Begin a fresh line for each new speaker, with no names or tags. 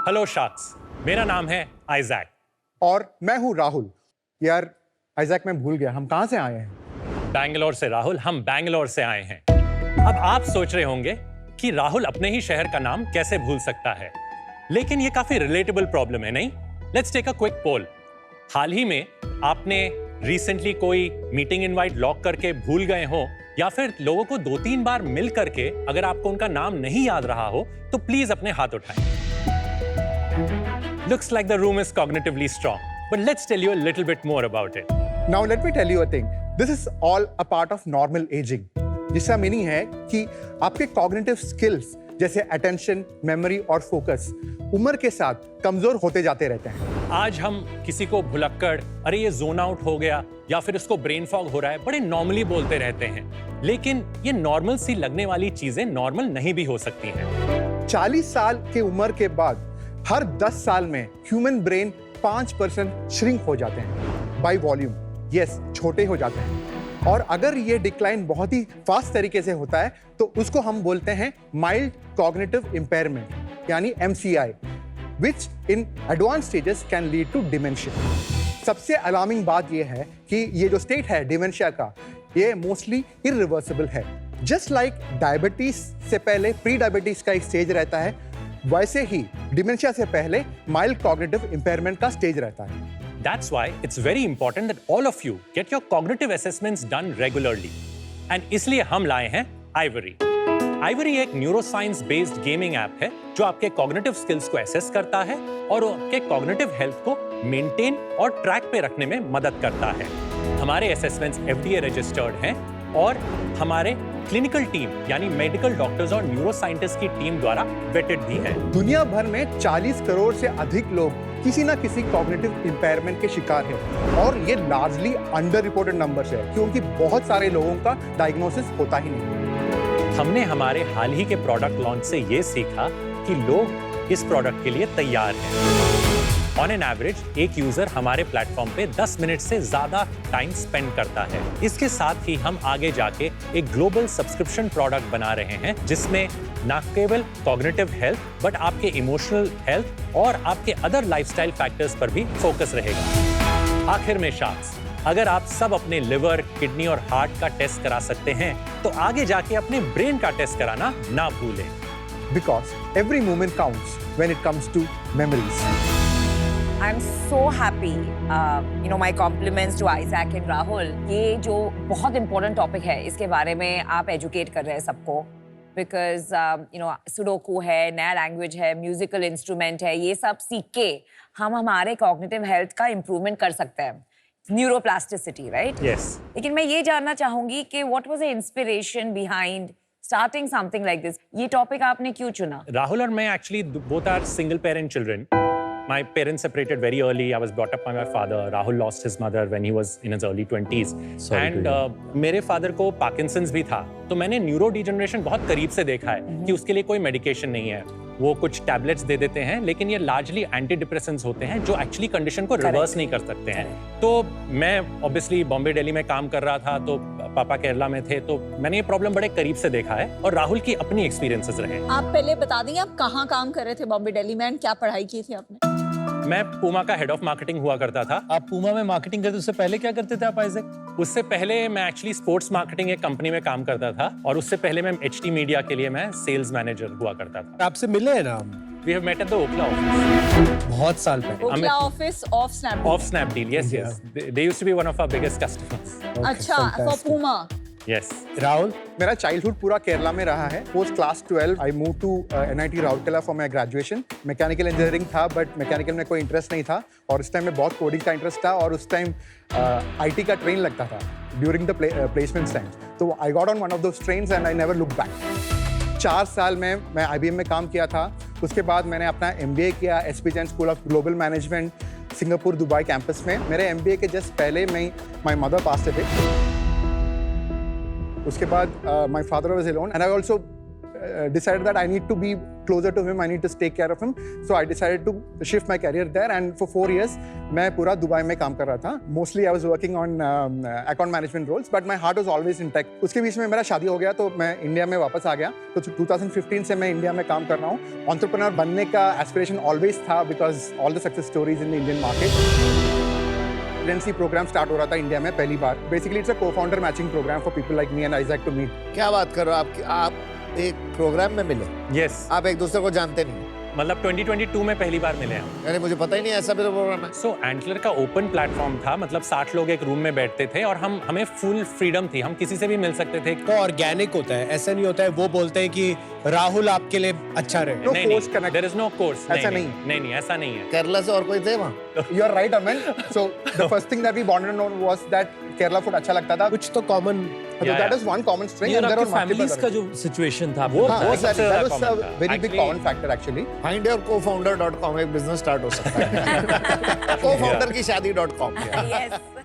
Hello sharks, मेरा नाम है आइजैक।
और मैं हूँ राहुल। यार आइजैक, मैं भूल गया हम कहाँ से आए हैं।
बैंगलोर से राहुल, हम बैंगलोर से आए हैं। अब आप सोच रहे होंगे कि राहुल अपने ही शहर का नाम कैसे भूल सकता है, लेकिन ये काफी रिलेटेबल प्रॉब्लम है, नहीं? लेट्स टेक अ क्विक पोल। हाल ही में आपने रिसेंटली कोई मीटिंग इनवाइट लॉक करके भूल गए हो, या फिर लोगों को 2-3 बार मिल करके अगर आपको उनका नाम नहीं याद रहा हो तो प्लीज अपने हाथ उठाएं। Looks like the room is cognitively strong, but let's tell you a little bit more about it.
Now let me tell you a thing. This is all a part of normal aging. जिसका meaning है कि आपके cognitive skills जैसे attention, memory और focus उम्र के साथ कमजोर होते जाते रहते हैं।
आज हम किसी को भुलक्कड़, अरे ये जोन आउट हो गया, या फिर इसको ब्रेन फॉग हो रहा है, बड़े नॉर्मली बोलते रहते हैं, लेकिन ये नॉर्मल सी लगने वाली चीजें नॉर्मल नहीं भी हो सकती हैं।
40 साल की उम्र के बाद हर 10 साल में ह्यूमन ब्रेन 5% श्रिंक हो जाते हैं बाय वॉल्यूम। यस, छोटे हो जाते हैं। और अगर ये डिक्लाइन बहुत ही फास्ट तरीके से होता है तो उसको हम बोलते हैं माइल्ड कॉग्निटिव इम्पेयरमेंट यानी MCI, which in advanced stages can lead to dementia. सबसे अलार्मिंग बात यह है कि ये जो स्टेट है डिमेंशिया का, ये मोस्टली इरिवर्सिबल है। जस्ट लाइक डायबिटीज से पहले प्री डायबिटीज का एक स्टेज रहता है, वैसे ही डिमेंशिया से पहले माइल्ड कॉग्निटिव इम्पेयरमेंट का स्टेज रहता है।
That's why it's very important that all of you get your cognitive assessments done regularly. And इसलिए हम लाए हैं Ivory. Ivory एक न्यूरोसाइंस बेस्ड गेमिंग ऐप है जो आपके कॉग्निटिव स्किल्स को एसेस करता है और आपके कॉग्निटिव हेल्थ को मेंटेन और ट्रैक पे रखने में मदद करता है। हमारे असेसमेंट्स FDA रजिस्टर्ड हैं और हमारे क्लिनिकल टीम यानी मेडिकल डॉक्टर्स और न्यूरोसाइंटिस्ट की टीम द्वारा वेटेड भी है।
दुनिया भर में 40 करोड़ से अधिक लोग किसी ना किसी कॉग्निटिव इम्पेयरमेंट के शिकार हैं और ये लार्जली अंडर रिपोर्टेड नंबर्स है क्योंकि बहुत सारे लोगों का डायग्नोसिस होता ही नहीं।
हमने हमारे हाल ही के प्रोडक्ट लॉन्च से ये सीखा कि लोग इस प्रोडक्ट के लिए तैयार हैं। ऑन एन एवरेज एक यूजर हमारे प्लेटफॉर्म पे 10 मिनट से ज्यादा टाइम स्पेंड करता है। इसके साथ ही हम आगे जाके एक ग्लोबल सब्सक्रिप्शन प्रोडक्ट बना रहे हैं जिसमें न केवल कॉग्निटिव हेल्थ बट आपके इमोशनल हेल्थ और आपके अदर लाइफस्टाइल फैक्टर्स पर भी फोकस रहेगा। आखिर में शार्क्स, अगर आप सब अपने लिवर, किडनी और हार्ट का टेस्ट करा सकते हैं तो आगे जाके अपने ब्रेन का टेस्ट कराना ना भूलें।
Because every moment counts when it comes to memories.
I'm so happy. My compliments to Isaac and Rahul. ये जो बहुत important topic है, इसके बारे में आप educate कर रहे हैं सबको. Because सुडोकू है, नया language है, musical instrument है, ये सब सीख के हम हमारे cognitive health का improvement कर सकते हैं. Neuroplasticity, right?
Yes.
लेकिन मैं ये जानना चाहूंगी कि what was the inspiration behind starting something like this? ये topic आपने क्यों चुना?
राहुल और मैं actually both are single parent children. My parents separated very early. I was brought up by my father. Rahul lost his mother when he was in his early 20s. And मेरे father को Parkinson's भी था, तो मैंने neuro degeneration बहुत करीब से देखा है कि उसके लिए कोई मेडिकेशन नहीं है। वो कुछ टैबलेट्स दे देते हैं, लेकिन ये लार्जली एंटी डिप्रेसेंट्स होते हैं जो एक्चुअली कंडीशन को रिवर्स नहीं कर सकते हैं। तो मैं ऑब्वियसली बॉम्बे दिल्ली में काम कर रहा था, तो पापा केरला में थे, तो मैंने ये प्रॉब्लम बड़े करीब से देखा है और राहुल की अपनी एक्सपीरियंसेस रहे।
आप पहले बता देंगे आप कहाँ काम कर रहे थे बॉम्बे दिल्ली में, क्या पढ़ाई की थी आपने?
मैं पूमा का हेड ऑफ मार्केटिंग हुआ करता था।
आप पूमा में मार्केटिंग करते, उससे पहले क्या करते थे आप आइजैक?
उससे पहले मैं एक्चुअली स्पोर्ट्स मार्केटिंग एक कंपनी में काम करता था और उससे पहले मैं HT मीडिया के लिए मैं सेल्स मैनेजर हुआ करता था।
आपसे मिले हैं ना हम?
We have met at the Ookla office.
बहुत साल पहले।
Okhla office of Snapdeal.
Of Snapdeal, yes, yes. They used to be one of our biggest customers.
अच्छा, फॉर पूमा।
Yes.
राहुल,
मेरा चाइल्डहुड पूरा केरला में रहा है। Post class 12 I move to NIT Rourkela for my graduation. Mechanical engineering था but mechanical में कोई interest नहीं था और उस टाइम में बहुत कोडिंग का इंटरेस्ट था और उस टाइम IT का ट्रेन लगता था ड्यूरिंग द प्लेसमेंट टाइम। तो I got on one of those trains and I never look back. 4 साल में मैं IBM में काम किया था। उसके बाद मैंने अपना MBA किया SP Jain school of global management Singapore Dubai campus में। मेरे MBA के जस्ट पहले माई मदर पास्ड अवे। उसके बाद my father was alone and I also decided that I need to be closer to him. I need to take care of him. So I decided to shift my career there. And for 4 years, मैं पूरा Dubai में काम कर रहा था. Mostly I was working on account management roles, but my heart was always in tech. उसके बीच में मेरा शादी हो गया, तो मैं इंडिया में वापस आ गया. तो 2015 से मैं इंडिया में काम कर रहा हूँ. Entrepreneur बनने का aspiration always था because all the success stories in the Indian market. Residency program start हो रहा था इंडिया में पहली बार. Basically it's a co-founder matching program for people like me and Isaac to meet.
क्या बात कर रहे हो आप एक प्रोग्राम में मिले?
यस,
आप एक दूसरे को जानते नहीं?
मतलब 2022 में पहली बार मिले हम.
अरे मुझे पता ही नहीं ऐसा भी तो प्रोग्राम है.
सो एंटलर का ओपन प्लेटफॉर्म था, मतलब 60 लोग एक रूम में बैठते थे और हमें फुल फ्रीडम थी, हम किसी से भी मिल सकते थे.
तो ऑर्गेनिक होता है, ऐसा नहीं होता है वो बोलते हैं कि राहुल आपके लिए अच्छा रहे.
No
नहीं,
forced connection.
there is no course.
ऐसा नहीं.
नहीं, ऐसा नहीं है.
केरला से और कोई थे वहाँ?
You are right, Aman. So the first thing that we bonded on was that Kerala food अच्छा लगता था.
कुछ तो common.
So
Yeah,
that
yeah.
is one common string.
ये
and there
आपकी
are multiple
फैमिलीज का
other.
जो situation था
वो
हाँ,
वो
exactly.
सबसे
That
ज्यादा
was a
common था.
very big
Actually,
common factor actually.
findyourcofounder.com एक बिजनेस स्टार्ट हो सकता है. co-founder की शादी.com.
Yes.